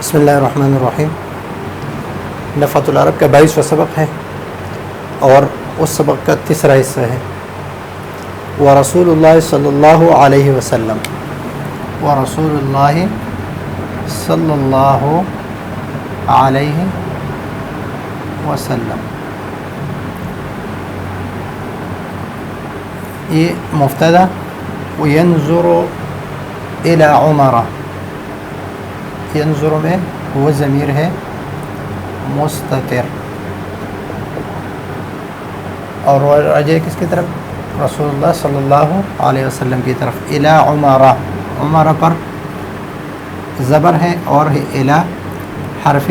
بسم اللہ الرحمن الرحیم۔ نفحۃ العرب کا 22واں سبق ہے اور اس سبق کا تیسرا حصہ ہے۔ ورسول اللہ صلی اللہ علیہ وسلم، ورسول اللہ صلی اللہ علیہ وسلم، یہ مبتدا وینظر الی عمر، ینظر میں وہ ضمیر ہے مستتر اور راجع کس کی طرف؟ رسول اللہ صلی اللہ علیہ وسلم کی طرف۔ الی عمر، عمر پر زبر ہے اور الی حرف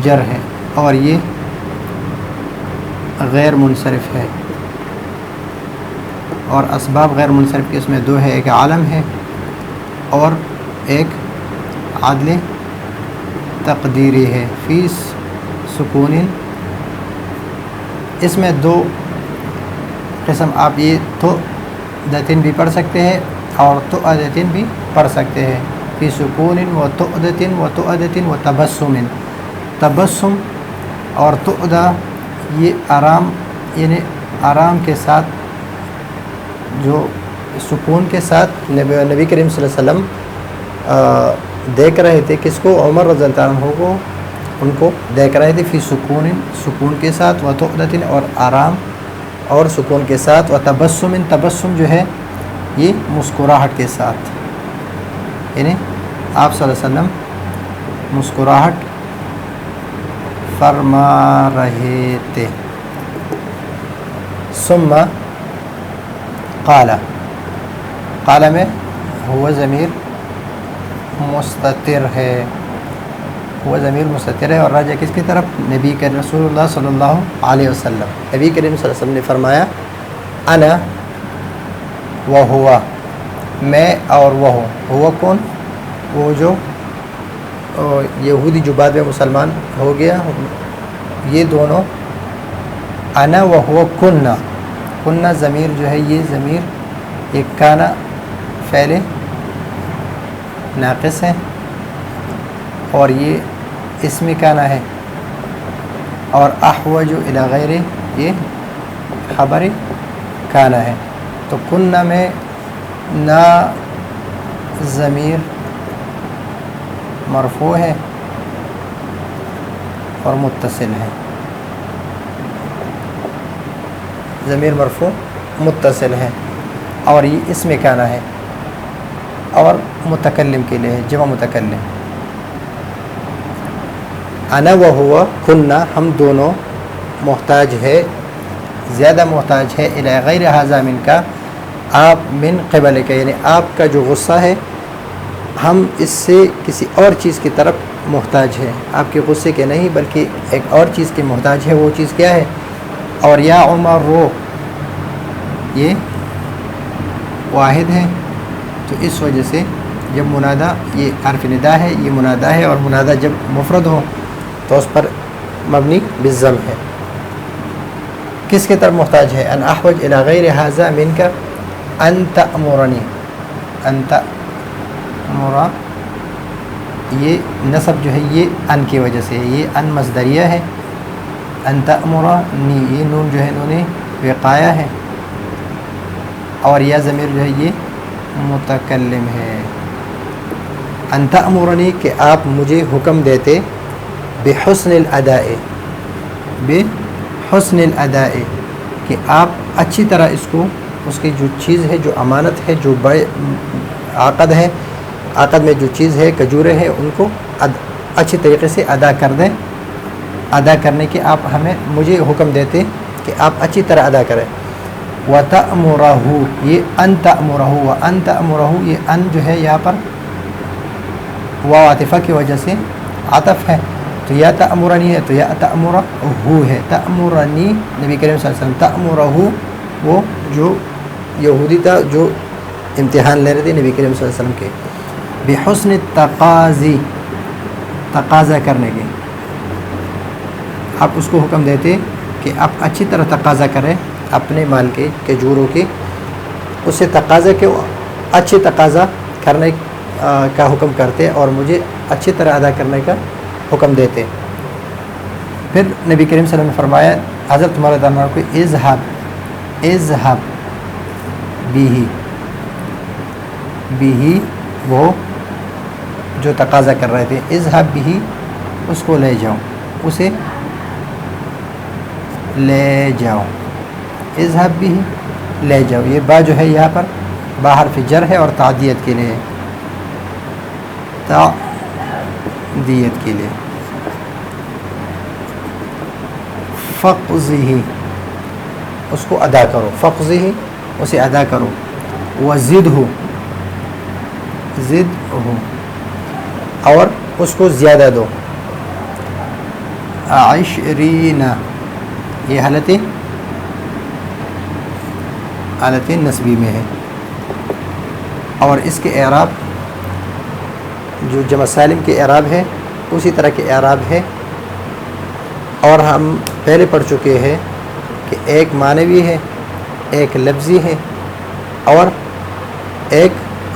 جر ہے اور یہ غیر منصرف ہے، اور اسباب غیر منصرف کے اس میں دو ہے، ایک عالم ہے اور ایک عدل تقدیری ہے۔ فی سکون، اس میں دو قسم، آپ یہ تو دتن بھی پڑھ سکتے ہیں اور تو ادتن بھی پڑھ سکتے ہیں۔ فی سکون و تو ادتن و تو ادتن و تبسم، تبسم اور تو ادا یہ آرام، یعنی آرام کے ساتھ، جو سکون کے ساتھ نبی کریم صلی اللہ علیہ وسلم دیکھ رہے تھے، کس کو؟ عمر رضی اللہ عنہ کو، ان کو دیکھ رہے تھے۔ فی سکون، سکون کے ساتھ، و تؤدۃ اور آرام اور سکون کے ساتھ، و تبسم، تبسم جو ہے یہ مسکراہٹ کے ساتھ، یعنی آپ صلی اللہ علیہ وسلم مسکراہٹ فرما رہے تھے۔ ثم قال، قال میں ہوا ضمیر مستتر ہے، وہ ضمیر مستتر ہے اور راجع کس کی طرف؟ نبی کریم رسول اللہ صلی اللہ علیہ وسلم۔ نبی کریم صلی اللہ علیہ وسلم نے فرمایا انا و ہوا، میں اور وہ ہوں۔ ہوا کون؟ وہ جو یہودی جو بعد میں مسلمان ہو گیا، یہ دونوں انا و ہوا کننا، کننا ضمیر جو ہے یہ ضمیر ایک کانا فعل ناقص ہے اور یہ اسم کانا ہے، اور احوج الی غیر یہ خبر کانا ہے۔ تو کننا میں نا ضمیر مرفوع ہے اور متصل ہے، ضمیر مرفوع متصل ہے اور یہ اسم کانا ہے اور متکلم کے لیے ہے، جمع متکلم۔ انا و ہوا کننا، ہم دونوں محتاج ہے، زیادہ محتاج ہے، الی غیر ھذا من کا، آپ من قبل کا، یعنی آپ کا جو غصہ ہے ہم اس سے کسی اور چیز کی طرف محتاج ہے، آپ کے غصے کے نہیں بلکہ ایک اور چیز کے محتاج ہے۔ وہ چیز کیا ہے؟ اور یا عمر رو، یہ واحد ہے، تو اس وجہ سے جب منادہ، یہ حرف ندا ہے، یہ منادہ ہے اور منادہ جب مفرد ہو تو اس پر مبنی بالضم ہے۔ کس کی طرف محتاج ہے؟ ان احوج الی غیر ھذا منک ان تأمرنی، ان تأمر، یہ نصب جو ہے یہ ان کی وجہ سے ہے، یہ ان مصدریہ ہے، ان تأمرنی، یہ نون جو ہے نون وقایہ ہے اور یا ضمیر جو ہے یہ متکلم ہے۔ ان تأمرنی، کہ آپ مجھے حکم دیتے، بحسن الاداء، بحسن الاداء، کہ آپ اچھی طرح اس کو، اس کی جو چیز ہے، جو امانت ہے، جو بڑے عقد ہے، عقد میں جو چیز ہے، کجورے ہیں، ان کو اچھی طریقے سے ادا کر دیں، ادا کرنے کے آپ ہمیں، مجھے حکم دیتے کہ آپ اچھی طرح ادا کریں۔ وَتَأْمُرَهُ، یہ ان تأمرہ، وَأَن تأمرہ، یہ ان جو ہے یہاں پر واو عاطفہ کی وجہ سے عطف ہے، تو یا تأمرنی ہے تو یا تأمرہ ہے، تأمرنی نبی کریم صلی اللہ علیہ وسلم، تأمرہ وہ جو یہودی تھا جو امتحان لے رہے تھے نبی کریم صلی اللہ علیہ وسلم کے، بحسن التقاضی، تقاضا کرنے کے، آپ اس کو حکم دیتے کہ آپ اچھی طرح تقاضا کریں اپنے مال کے، کھجوروں کے، اس سے تقاضا کے اچھے تقاضا کرنے کا حکم کرتے اور مجھے اچھی طرح ادا کرنے کا حکم دیتے. پھر نبی کریم صلی اللہ علیہ وسلم نے فرمایا حضرت عمر رضی اللہ عنہ کو اذهب بھی وہ جو تقاضا کر رہے تھے، اذهب بھی اس کو لے جاؤ، اسے لے جاؤ، اذهب بھی لے جاؤ. یہ با جو ہے یہاں پر با حرف جر ہے اور تعدیت کے لیے، تعدیت کے لیے. فقضہ اس کو ادا کرو، فقضہ اسے ادا کرو. وزدہ اور اس کو زیادہ دو. عشرین یہ حالت نسبی میں ہے، اور اس کے اعراب جو جمع سالم کے اعراب ہے اسی طرح کے اعراب ہے. اور ہم پہلے پڑھ چکے ہیں کہ ایک معنوی ہے، ایک لفظی ہے اور ایک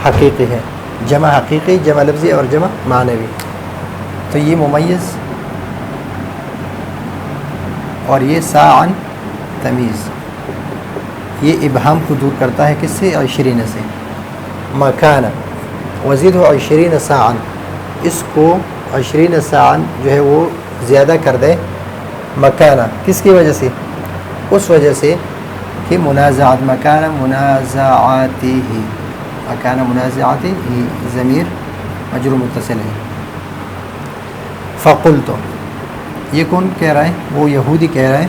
حقیقی ہے. جمع حقیقی، جمع لفظی اور جمع معنوی. تو یہ ممیز اور یہ ساعن تمیز، یہ ابہام کو دور کرتا ہے کس سے؟ عشرین سے. مکان وزید ہو 20 ساعن، اس کو 20 ساعن جو ہے وہ زیادہ کر دے. مکانہ کس کی وجہ سے؟ اس وجہ سے کہ منازعات، مکانہ منازعاتی ہی، مکانہ منازعاتی ہی ضمیر مجرور متصل ہے. فقلت یہ کون کہہ رہا ہے؟ وہ یہودی کہہ رہا ہے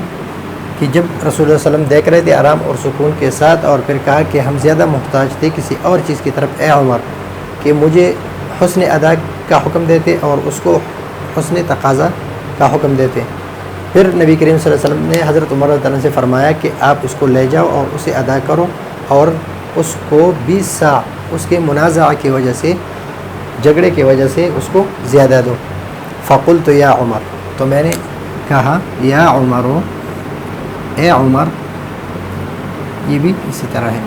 کہ جب رسول اللہ صلی اللہ علیہ وسلم دیکھ رہے تھے آرام اور سکون کے ساتھ، اور پھر کہا کہ ہم زیادہ محتاج تھے کسی اور چیز کی طرف، اے عمر کہ مجھے حسن ادا کا حکم دیتے اور اس کو حسن تقاضا کا حکم دیتے. پھر نبی کریم صلی اللہ علیہ وسلم نے حضرت عمر رضی اللہ عنہ سے فرمایا کہ آپ اس کو لے جاؤ اور اسے ادا کرو، اور اس کو 20 ساع اس کے منازعہ کی وجہ سے، جھگڑے کی وجہ سے اس کو زیادہ دو. فقلت یا عمر، تو میں نے کہا یا عمر، اے عمر. یہ بھی اسی طرح ہے.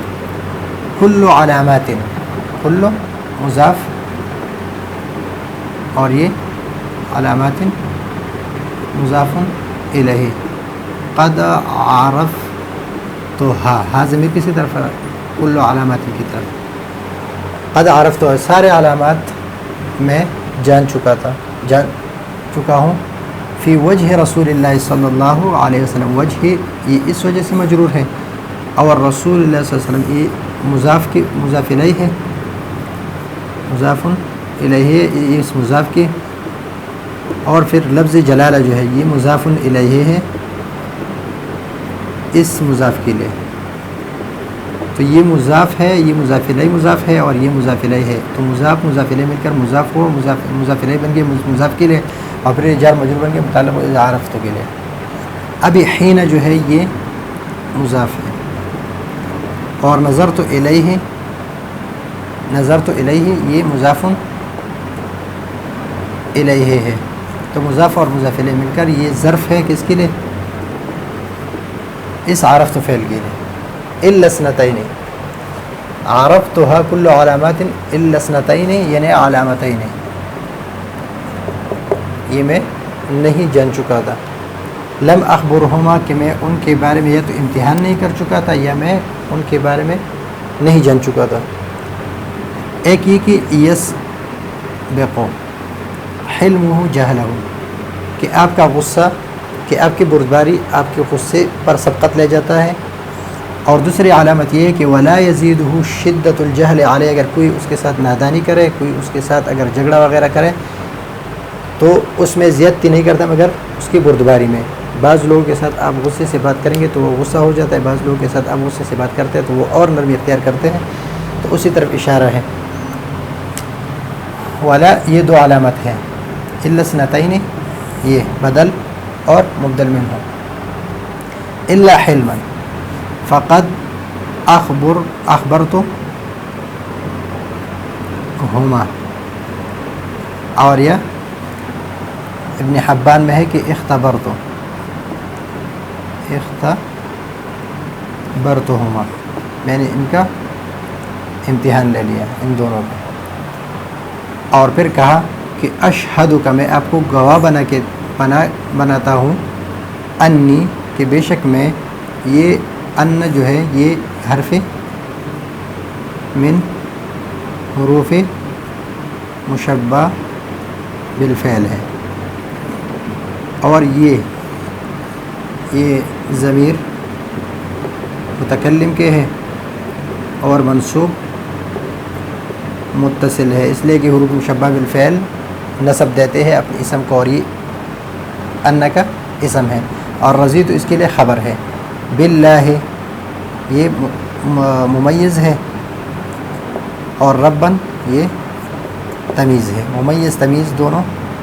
کل علامات، کل مضاف اور یہ علامات مضاف الیہ. قد عرفتھا، ہا ضمیر کسی طرف ہے؟ کل علامات کی طرف. قد عرفتھا سارے علامات میں جان چکا ہوں. فی وجہ رسول اللہ صلی اللہ علیہ وسلم، وجہ یہ اس وجہ سے مجرور ہے، اور رسول اللہ صلی اللہ علیہ وسلم یہ مضاف الیہ ہے، مضاف الیہ یہ اس مضاف کی، اور پھر لفظ جلالہ جو ہے یہ مضاف الیہ ہے اس مضاف کے لیے. تو یہ مضاف ہے، یہ مضاف الیہ مضاف ہے، اور یہ مضاف الیہ ہے. تو مضاف الیہ مل کر مضاف ہو، مضاف الیہ بن گئے مضاف کے لیے، اور پھر جار مجرور بن گئے متعلق عرفتہ کے لیے. ابھی حین جو ہے یہ مضاف ہے، اور نظرت الیہ یہ مضاف الیہ ہے. تو مضاف اور مضاف الیہ مل کر یہ ظرف ہے کس کے لیے؟ اس عرفت فعل کے لیے. الا اثنتین، عرفتھا کل علامات الا اثنتین یعنی علامتین، یہ میں نہیں جان چکا تھا. لم اخبرہما کہ میں ان کے بارے میں یا تو امتحان نہیں کر چکا تھا یا میں ان کے بارے میں نہیں جان چکا تھا. ایک یہ کہ یسبق حلمہ جہلہ، کہ آپ کا غصہ، کہ آپ کی بردباری آپ کے غصے پر سبقت لے جاتا ہے. اور دوسری علامت یہ ہے کہ ولا یزیدہ شدت الجہل علیہ، اگر کوئی اس کے ساتھ نادانی کرے، کوئی اس کے ساتھ اگر جھگڑا وغیرہ کرے تو اس میں زیادتی نہیں کرتا مگر اس کی بردباری میں. بعض لوگوں کے ساتھ آپ غصے سے بات کریں گے تو وہ غصہ ہو جاتا ہے، بعض لوگوں کے ساتھ آپ غصے سے بات کرتے ہیں تو وہ اور نرمی اختیار کرتے ہیں. تو اسی طرف اشارہ ہے. ولا یہ دو علامت ہیں، الا اثنتین یہ بدل اور مبدل منہ. الا حلما فقد اخبرت ہما، اور یہ ابن حبان میں ہے کہ اختبرت ہما، میں نے ان کا امتحان لے لیا ان دونوں کا. اور پھر کہا کہ اشہد کا میں آپ کو گواہ بناتا ہوں، انی کہ بے شک میں، یہ ان جو ہے یہ حرف من حروف مشبہ بالفعل ہے، اور یہ ضمیر متکلم کے ہے اور منصوب متصل ہے، اس لیے کہ حروف مشبہ بالفعل نصب دیتے ہیں اپنے اسم کو، اور یہ ان کا اسم ہے، اور رضیت اس کے لیے خبر ہے، باللہ یہ ممیز ہے، اور ربن یہ تمیز ہے، ممیز تمیز دونوں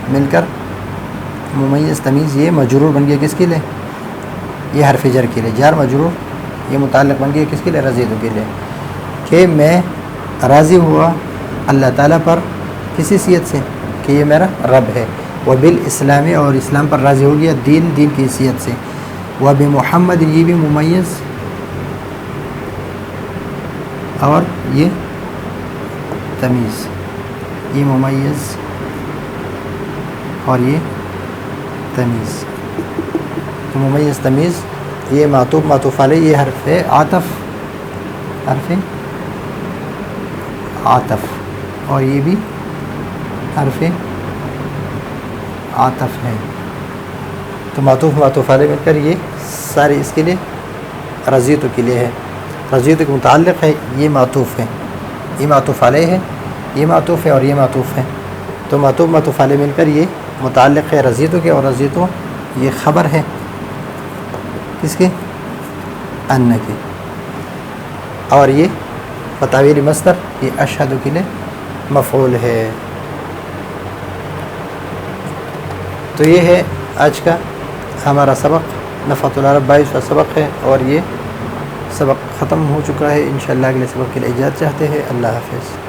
مل کر ممیز تمیز یہ مجرور بن گیا کس کے لیے؟ یہ حرف جر کے لیے، جار مجرور یہ متعلق بن گیا کس کے لیے؟ رضیت کے لیے، کہ میں راضی ہوا اللہ تعالیٰ پر کسی حیثیت سے کہ یہ میرا رب ہے، وبالاسلام اور اسلام پر راضی ہو گیا دین کی حیثیت سے، وبمحمد یہ بھی ممیز اور یہ تمیز، یہ ممیز اور یہ تمیز، تو ممیز تمیز یہ معطوف علیہ، یہ حرف عاطف اور یہ بھی حرف عاطف ہے، تو معطوف علیہ مل کر یہ سارے اس کے لیے رضیت کے لیے ہے، رضیت کے متعلق ہے، یہ معطوف ہے، یہ معطوف علیہ ہے، یہ معطوف ہے اور یہ معطوف ہے، تو معطوف علیہ مل کر یہ متعلق ہے رضیت کے، اور رضیت یہ خبر ہے کس کے؟ ان کے، اور یہ بتاویل مصدر یہ اشہد کے لیے مفعول ہے۔ تو یہ ہے آج کا ہمارا سبق، نفحۃ العرب 22واں سبق ہے، اور یہ سبق ختم ہو چکا ہے، انشاءاللہ اگلے سبق کے لیے اجازت چاہتے ہیں، اللہ حافظ۔